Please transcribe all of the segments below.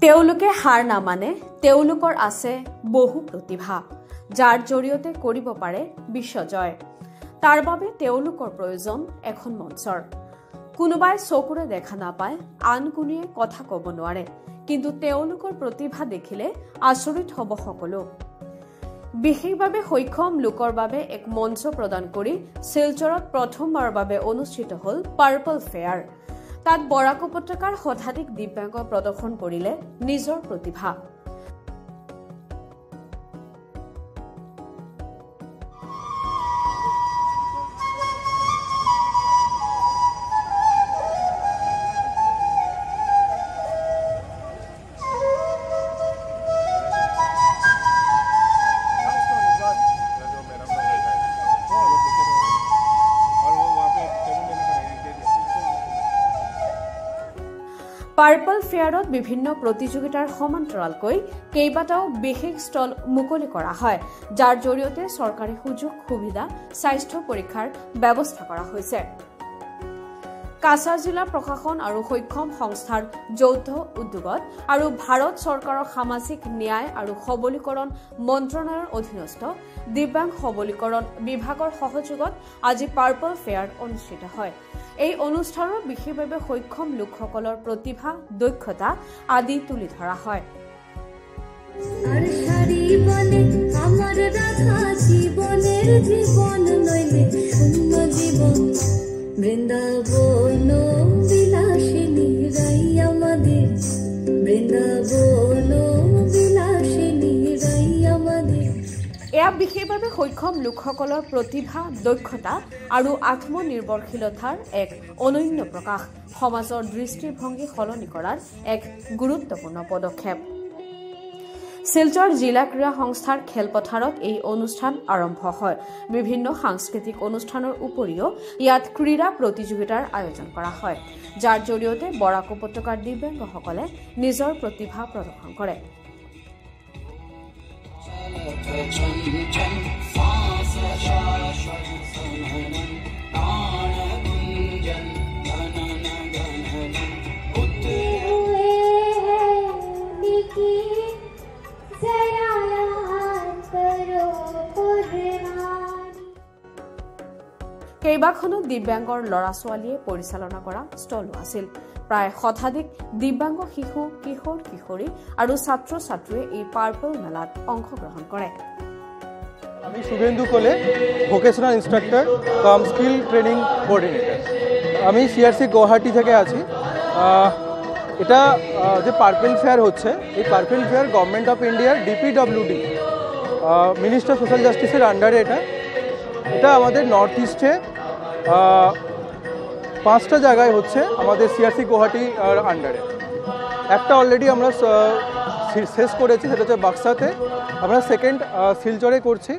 তেওঁলোকে হাৰ নামানে, তেওঁলোকৰ আছে বহু প্ৰতিভা, যাৰ জৰিয়তে কৰিব পাৰে বিশ্বজয়। তাৰ বাবে তেওঁলোকৰ প্ৰয়োজন এখন মঞ্চৰ। কোনোবাই চকুৰে দেখা নাপায়, আন কোনোৱে কথা ক'ব নোৱাৰে, কিন্তু তেওঁলোকৰ প্ৰতিভা দেখিলে আচৰিত হ'ব সকলো। বিশেষভাৱে সক্ষম লোকৰ বাবে এক মঞ্চ প্ৰদান কৰি শিলচৰত প্ৰথমবাৰৰ বাবে অনুষ্ঠিত হ'ল পাৰ্পল ফেয়াৰ। তাত বৰাক উপত্যকাৰ শতাধিক দিব্যাংগ প্ৰদৰ্শন কৰিলে নিজৰ প্ৰতিভা। পাৰ্পল ফেয়াৰত বিভিন্ন প্ৰতিযোগিতাৰ সমান্তৰালকৈ কেইবাটাও বিশেষ ষ্টল মুকলি কৰা হয়, যাৰ জৰিয়তে চৰকাৰী সুযোগ সুবিধা স্বাস্থ্য পৰীক্ষাৰ ব্যৱস্থা কৰা হৈছে। কাছাৰ জিলা প্ৰশাসন আৰু সক্ষম সংস্থাৰ যৌথ উদ্যোগত আৰু ভাৰত চৰকাৰৰ সামাজিক ন্যায় আৰু সবলীকৰণ মন্ত্ৰালয়ৰ অধীনস্থ দিব্যাংগ সবলীকৰণ বিভাগৰ সহযোগত আজি পাৰ্পল ফেয়াৰ অনুষ্ঠিত হয়। এই অনুষ্ঠানত বিশেষভাৱে সক্ষম লোকসকলৰ প্ৰতিভা, দক্ষতা আদি তুলি ধৰা হয়। এয়া বিশেষভাৱে সক্ষম লোকসকলৰ প্ৰতিভা, দক্ষতা আৰু আত্মনিৰ্ভৰশীলতাৰ এক অনন্য প্ৰকাশ, সমাজৰ দৃষ্টিভংগী সলনি কৰাৰ এক গুৰুত্বপূৰ্ণ পদক্ষেপ। শিলচৰ জিলা ক্ৰীড়া সংস্থাৰ খেলপথাৰত এই অনুষ্ঠান আৰম্ভ হয়। বিভিন্ন সাংস্কৃতিক অনুষ্ঠানৰ উপৰিও ইয়াত ক্ৰীড়া প্ৰতিযোগিতাৰ আয়োজন কৰা হয়, যাৰ জৰিয়তে বৰাক উপত্যকাৰ দিব্যাংগসকলে নিজৰ প্ৰতিভা প্ৰদৰ্শন কৰে। কেইবাখনো দিব্যাংগৰ ল'ৰা ছোৱালীয়ে পৰিচালনা কৰা ষ্টলো আছিল। প্ৰায় শতাধিক দিব্যাংগ শিশু, কিশোৰ কিশোৰী আৰু ছাত্ৰ ছাত্ৰীয়ে এই পাৰ্পল মেলাত অংশগ্ৰহণ কৰে। আমি শুভেন্দু কোলে, ভোকেশনাল ইনস্ট্রাক্টর কাম স্কিল ট্রেনিং কোঅর্ডিনেটর। আমি সিআরসি গুয়াহাটি থেকে আছি। এটা যে পার্পল ফেয়ার হচ্ছে, এই পার্পল ফেয়ার গভর্নমেন্ট অফ ইন্ডিয়ার ডিপিডব্লিউডি মিনিস্টার সোশ্যাল জাস্টিসের আন্ডারে এটা আমাদের নর্থ ইস্টে 5টা জায়গায় হচ্ছে আমাদের সিআরসি গুয়াহাটি আন্ডারে। একটা অলরেডি আমরা শেষ করেছি, সেটা হচ্ছে বাক্সাতে। আমরা সেকেন্ড শিলচরে করছি।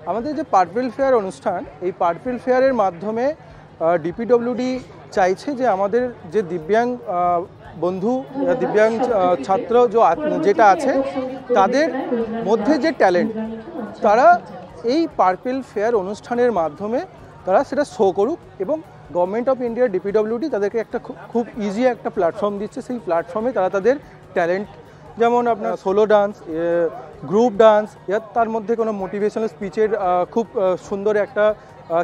আমাদের যে পার্পল ফেয়ার অনুষ্ঠান, এই পার্পল ফেয়ারের মাধ্যমে ডিপিডব্লিউডি চাইছে যে আমাদের যে দিব্যাংগ বন্ধু, দিব্যাংগ ছাত্র যেটা আছে, তাদের মধ্যে যে ট্যালেন্ট, তারা এই পার্পল ফেয়ার অনুষ্ঠানের মাধ্যমে তারা সেটা শো করুক। এবং গভর্নমেন্ট অফ ইন্ডিয়ার ডিপিডব্লিউডি তাদেরকে একটা খুব ইজি একটা প্ল্যাটফর্ম দিচ্ছে। সেই প্ল্যাটফর্মে তারা তাদের ট্যালেন্ট, যেমন আপনার সোলো ডান্স, গ্রুপ ডান্স, তার মধ্যে কোনো মোটিভেশনাল স্পিচের খুব সুন্দর একটা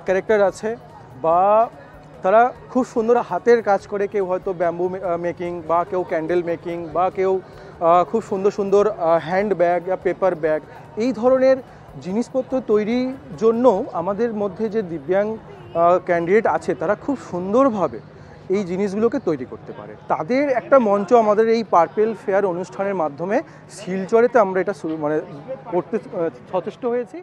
ক্যারেক্টার আছে, বা তারা খুব সুন্দর হাতের কাজ করে, কেউ হয়তো ব্যাম্বু মেকিং, বা কেউ ক্যান্ডেল মেকিং, বা কেউ খুব সুন্দর সুন্দর হ্যান্ড ব্যাগ বা পেপার ব্যাগ, এই ধরনের জিনিসপত্র তৈরির জন্য আমাদের মধ্যে যে দিব্যাংগ ক্যান্ডিডেট আছে, তারা খুব সুন্দরভাবে এই জিনিসগুলোকে তৈরি করতে পারে। তাদের একটা মঞ্চ আমাদের এই পার্পল ফেয়ার অনুষ্ঠানের মাধ্যমে শিলচরেতে আমরা এটা করতে সচেষ্ট হয়েছি।